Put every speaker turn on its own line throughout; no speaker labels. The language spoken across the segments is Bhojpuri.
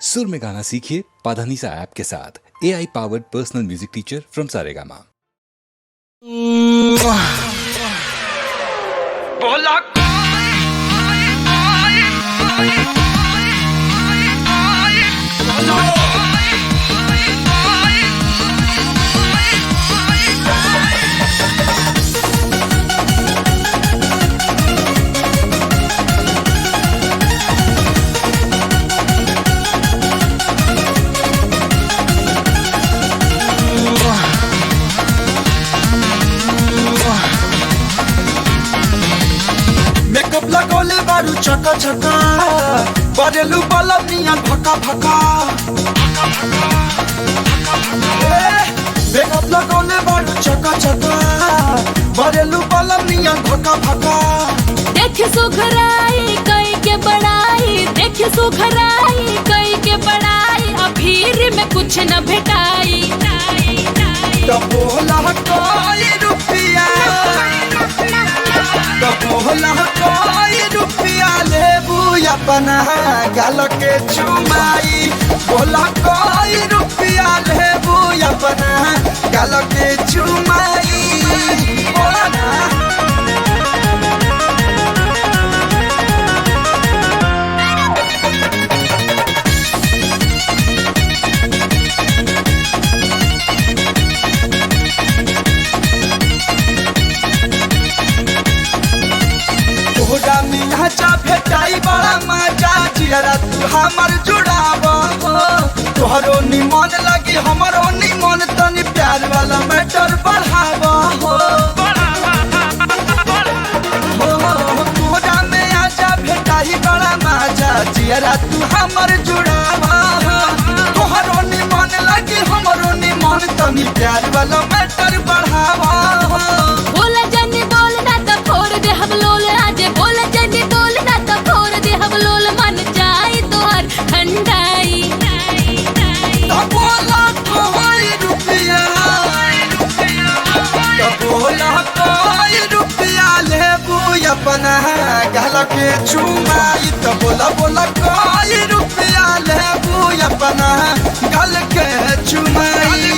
सुर में गाना सीखिए पाधानीसा ऐप के साथ। AI powered personal music teacher from Saregama.
Makeup लगोले बारू चका चका बरेलू बलब निया भका भका मेकअप लगोले बारू चका चका बरेलू बलब निया भका भका।
देख सुखराई कई के बड़ाई, देख सुखराई कई के बड़ाई, अभीर में कुछ न भेटाई।
बोला कोई रुपया बोला कोई रुपया लेबू अपना गाल के चुमाई। बोला कोई रुपया लेबू अपना गाल के चुमाई। बोला ना जा भेटाई बड़ा मजा जियरा तू हमर जुड़ावा तोहरो निमन लगी हमरो निमन तनी प्यार वाला मैटर बढ़ावा तोहरा में आजा भेटाई बड़ा मजा जियरा तू हमर जुड़ावा तोहरो निमन लगी हमरो निमन तनी प्यार वाला मैटर बढ़ावा।
बोला जनी बोलना तो फोड़ दे हम लोल आज, बोला जनी बोलना तो फोड़ दे हम लोल, मन जाए तोहर ठंडाई।
बोला कोई रुपया बोला कोई रुपया लेबू अपना गाल के चुमाई। तो बोला बोला कोई रुपया लेबू अपना गाल के चुमाई।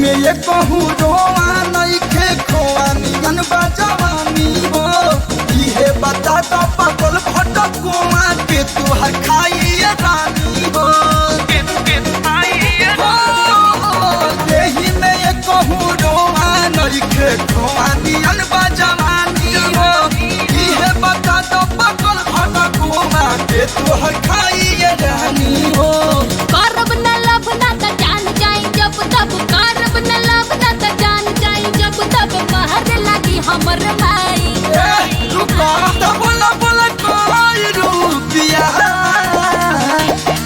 में ये कहूँ रोआ नहीं खे खोआ निगन बजवानी हो ये बता तो पगल भटकुआ के तू हर खाई रानी हो। यही में ये कहूँ रोआ नहीं खे खोआ निगन बजवानी हो ये बता तो पगल भटकुआ के तू हर खाई रानी हो।
करब न लब न त जान जाई जब तब, करब न लब न त जान जाई जब तब, बाहर लगी हमर माई।
बोला बोला कोई रुपया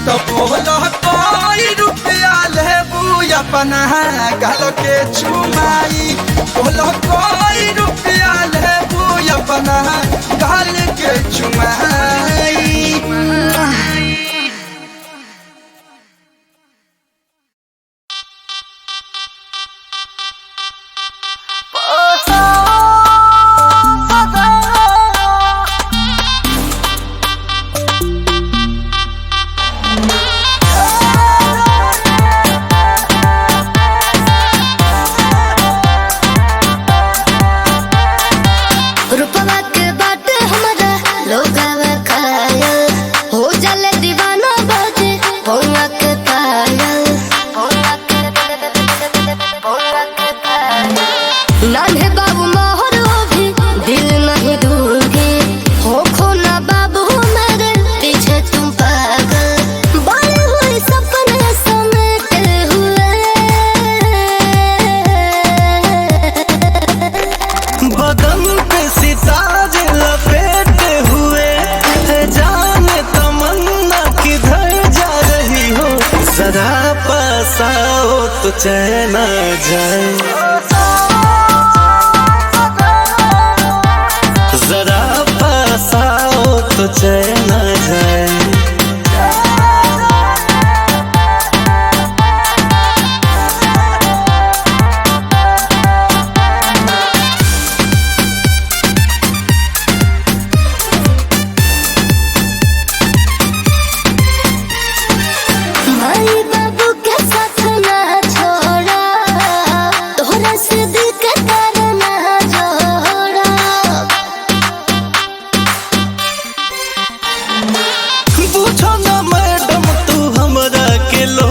तो बोला कोई रुपया लेबू अपना गाल के चुमाई। बोला कोई रुपया लेबू अपना गाल के चुमाई।
रुपवा के बात हमरा लोगवा खाया हो जाले दीवाना बाजे होवा के पायल नान्हे बाबू मोहर भी दिल नहीं दूंगी हो खोना बाबू मेरे पीछे तुम पागल बड़े हुए सपने समेटे हुए
बदन पे सितारे लपेटे हुए है, जाने तमन्ना किधर जा रही हो। जरा पास आओ तो चैन आ जाए, जरा पास आओ तो चैन आ जाए।
माई बाबू के साथ ना छोड़ा, तोहरा से दिल के तार ना जोड़ा।
पूछो ना मैडम तू हमरा के लो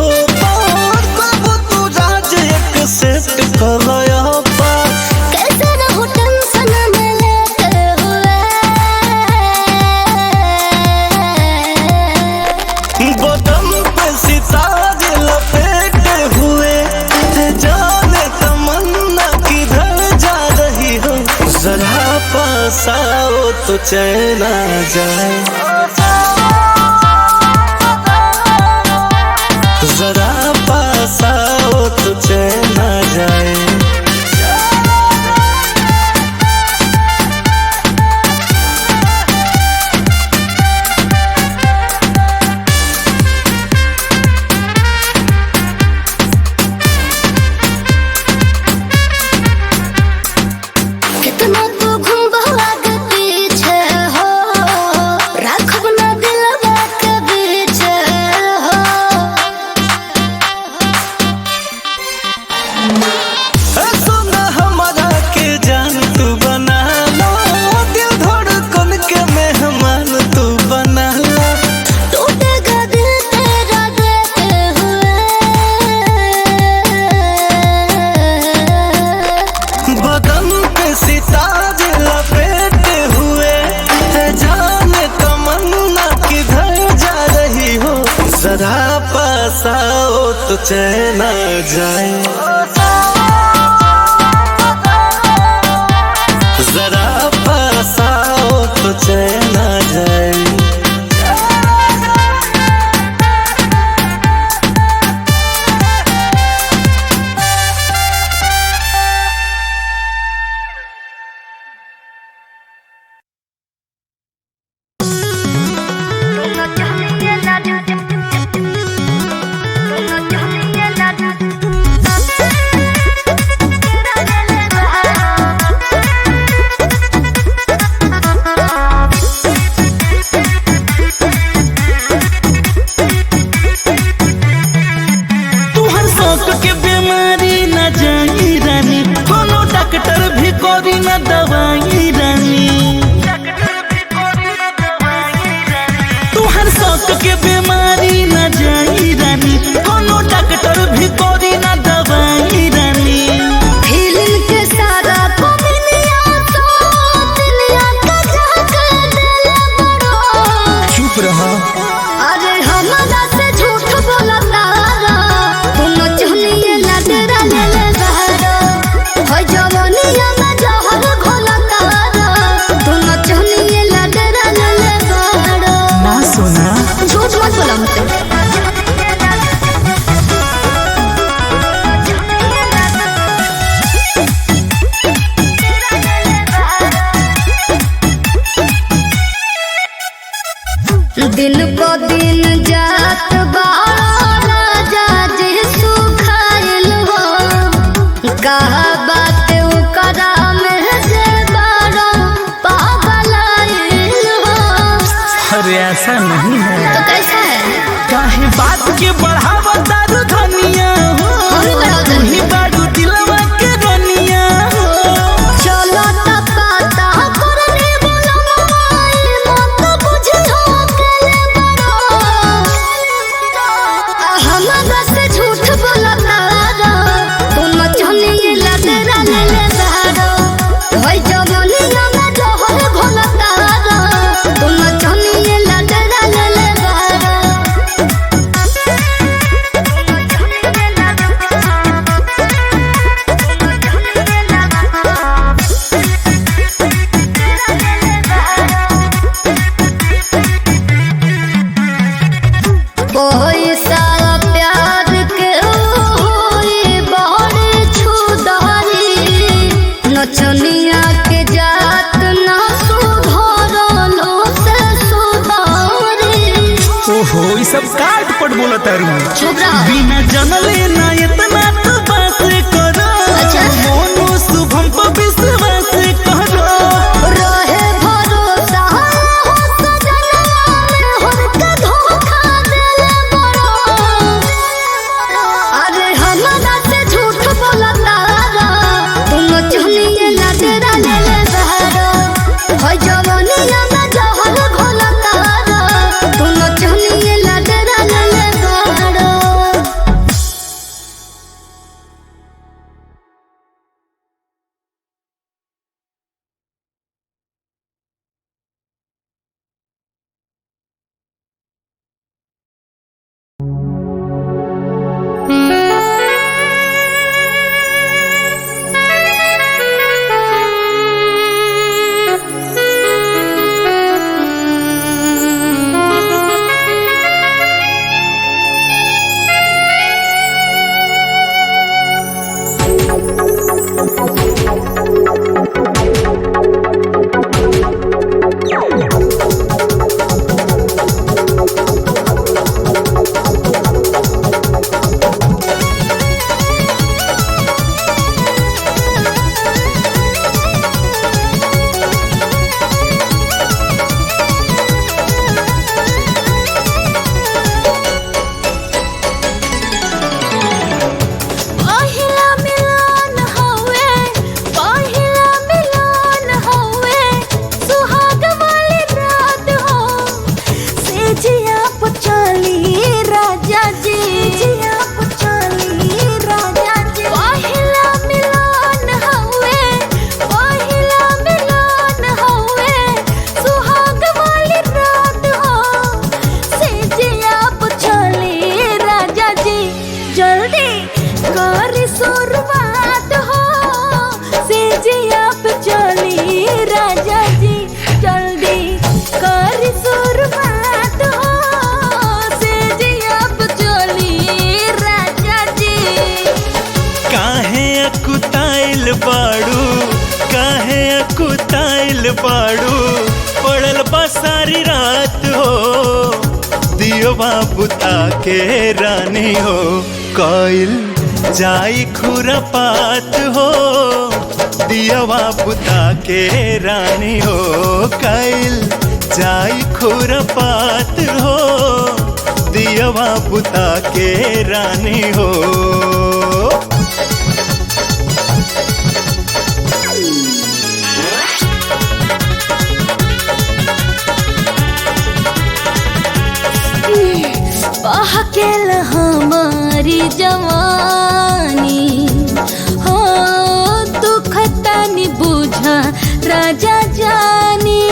कब तू राज एक सेट कर लया पार।
कैसे रहूं टेंशन में लेते हुए,
बदन पे सितारे लपेटे हुए, जाने तमन्ना किधर जा रही हो। जरा पास आओ तो चैन आ जाए। जरा पास आओ तो चैन आ जाए।
कितना तू घूमबा के पीछे हो, राखब ना दिलवा के बीच हो।
सुना हमरा के जान तू बना लो, दिल धड़कन के मेहमान तू बना लो।
टूटेगा दिल तेरा देते हुए,
बदन पे सितारे लपेटे हुए, जाने तमन्ना किधर जा रही हो। जरा पास आओ तो चैन आ जाए। जरा पास आओ तो चैन आ जाए।
तुहर शौक के बीमारी न जाई रानी, कोनो डॉक्टर भी करी न दवाई रानी। तुहर शौक के बीमारी न जाई रानी, कोनो डॉक्टर भी करी न दवाई रानी।
फीलिंग के सारा पवनिया तो दुनिया का झांका देले बड़ो।
चुप रहा।
अरे हमरा से झूठ बोलता रा, तुम चुनिए लडरा ले ले बहरो। हो जवानिया में जहर घोलता रा, तुम चुनिए लडरा ले ले बहरो।
ना सोना
झूठ मत बोला मुझसे। दिन को दिन जात बाड़ा राजा जी सुखाइल हो, कहा बात उकरा में जे बाड़ा पागलाइल हो।
अरे ऐसा नहीं है,
तो कैसा है?
काहे बात के बढ़ावा दारू धनिया हो।
हम ही बढ़ाओ
तू ही बारू दिलवा के रनिया हो।
चलो त पता करने बोलो माई, मत बुझी हो अकेले बड़ो। हमरा से झूठ बोलता रा, तुम चुनिए लडरा ले ले बहरो। होई जवानिया में जहर घोलता रा, तुम चुनिए लडरा ले ले बहरो।
सब काट पट बोला तारू।
चुप रहो।
बिना जनले ना इतना तो बात करो।
अच्छा।
मोनो शुभम पर विश्वास करो।
रहे भरोसा हो सजनवा में हुनका धोखा देले बड़ो। अरे हमरा से झूठ बोलता रा तुम चुनिए लडरा लेले बहरो। होय जवानिया में जहर घोलता रा तुम चुनिए लडरा लेले बहरो। पहिला मिलन हवे, पहिला मिलन हवे, सुहाग वाली रात हो। सेजिया पुचली राजा जी, सेजिया पुचली राजा जी। पहिला मिलन हवे, पहिला मिलन हवे, सुहाग वाली रात हो। सेजिया पुचली राजा जी, जल्दी कर शुरुआत हो। सेजिया पे चली राजा जी, जल्दी कर शुरुआत हो। सेजिया पे चली राजा जी।
काहे अकुताइल बाड़ू, काहे अकुताइल बाड़ू, पड़ल बा सारी रात हो। दियो बाबू ताके रानी हो, कोइल जाई खुरपात हो। दियो बाबू ताके रानी हो, कोइल जाई खुरपात हो। दियो बाबू ताके रानी हो।
बहकेल हमारी जवानी हो, दुख तनी बुझा राजा जानी।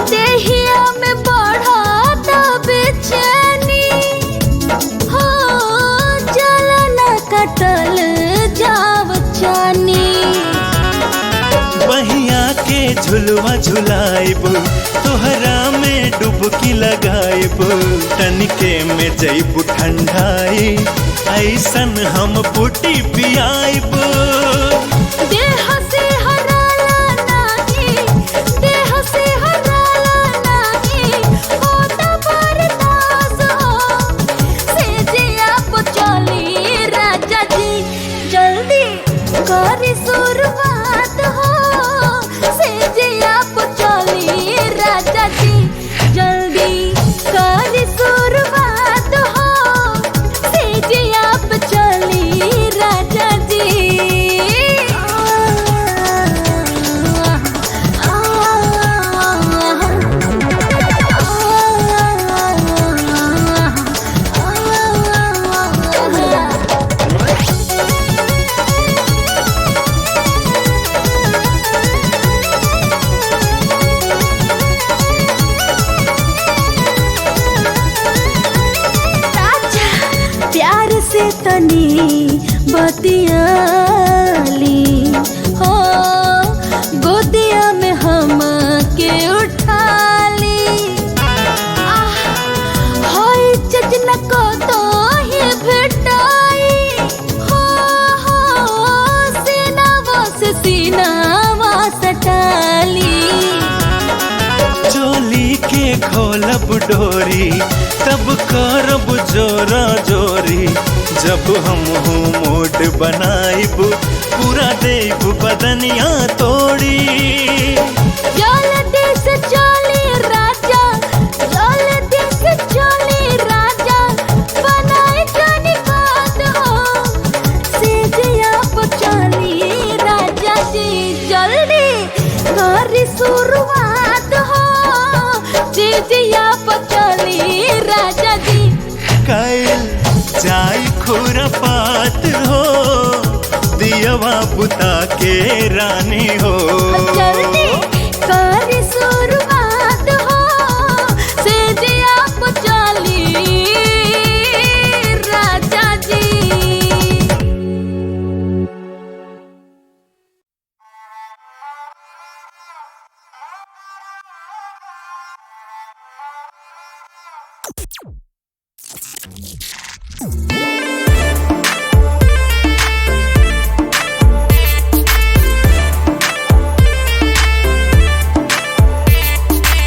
देहिया में बढ़ता बेचैनी हो, जलना कटल जाव चानी।
बहिया के झुलवा झुलाइब, तोहरा में डुबकी लगाइब। तनिके में जइब ठंडाई, ऐसन हम पुटी पियाइब।
देह से हराला नाही, देह से हराला नाही, होता बर्दाश्त हो। सेजिया पे चली राजा जी, जल्दी कर शुरुआत हो। सेजिया पे चली राजा जी, जल्दी कर शुरुआत हो। सेजिया पे चली राजा जी। प्यार से तनी बतियाली हो, गोदिया में हम के उठाली। होई चचना को तो ही भेटाई हो, सीनावा से सीनावा सटाली।
चोली के खोलब डोरी तब करब जोरा जोरी जब हम हो मोट बनाइब पूरा देव बदनिया तोड़ी
जल्दी से चली राजा, जल्दी से चली राजा, बनाए जानी बात हो, सीधिया पे चली राजा जी, जल्दी घर शुरुआत हो, सीधिया पे चली राजा जी।
कैल जाई खुरपात हो दियवा बुता के रानी हो
जल्दी कर शुरुआत हो, सीधिया पे चली राजा जी।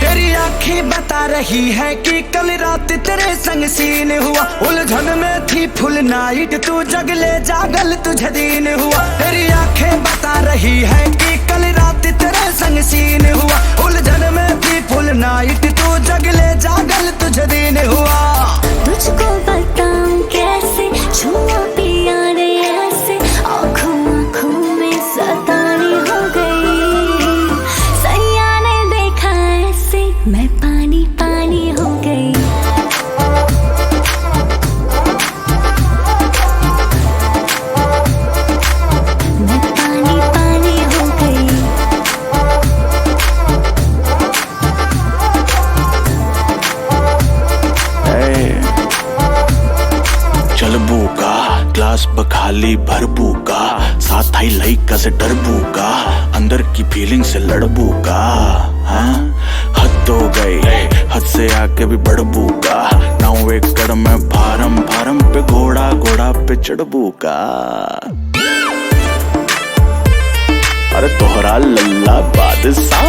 तेरी आंखें बता रही है कि कल रात तेरे संग सीन हुआ, उलझन में थी फुल नाइट तू जगले जागल तुझे दिन हुआ। तेरी आंखें बता रही है कि कल रात तेरे संग सीन हुआ, उलझन में थी फुल नाइट तू जगले जागल तुझे दिन हुआ।
तुझको बताऊं कैसे छुआ पिया रे ऐसे आँखों आँखों में सतानी हो गई, सैया ने देखा ऐसे मैं पानी पानी हो गई। मैं पानी पानी हो गई।
चलबू का ग्लास बखाली भरबू का साथ आई लइका से डरबू का अंदर की फीलिंग से लड़बू का। हाँ हद हो गई हद से आके भी बढ़बू का 9 एकड़ में फार्म फार्म पे घोड़ा घोड़ा पे चढ़बू का। अरे तोहरा लल्ला बादशाह